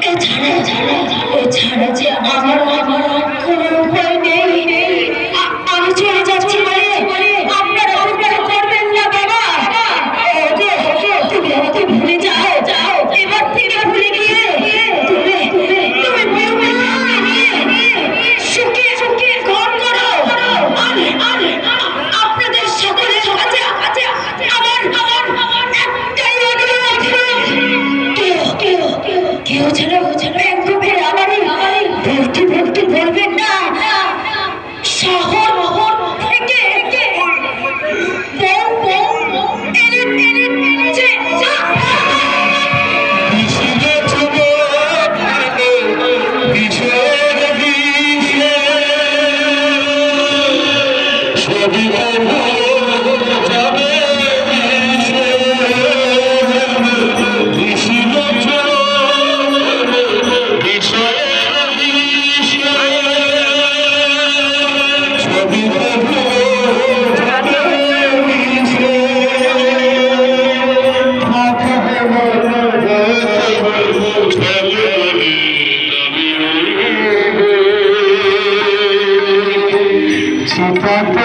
এছাড়া যে আমার কোনো উপায় নেই। আমি চলে যাচ্ছি বলে আপনারা অপমান করবেন না বাবা। তুমি আমাকে ভুলে যাও। এবার থেকে ভুলে গিয়ে তুমি বলবে সুখে ঘর করো। আপনাদের সকলের কাছে আমার একটাই অনুরোধ, কেউ যেন একদমই আমারই ভক্তি বলবেন না। শহর থেকে চিতাতে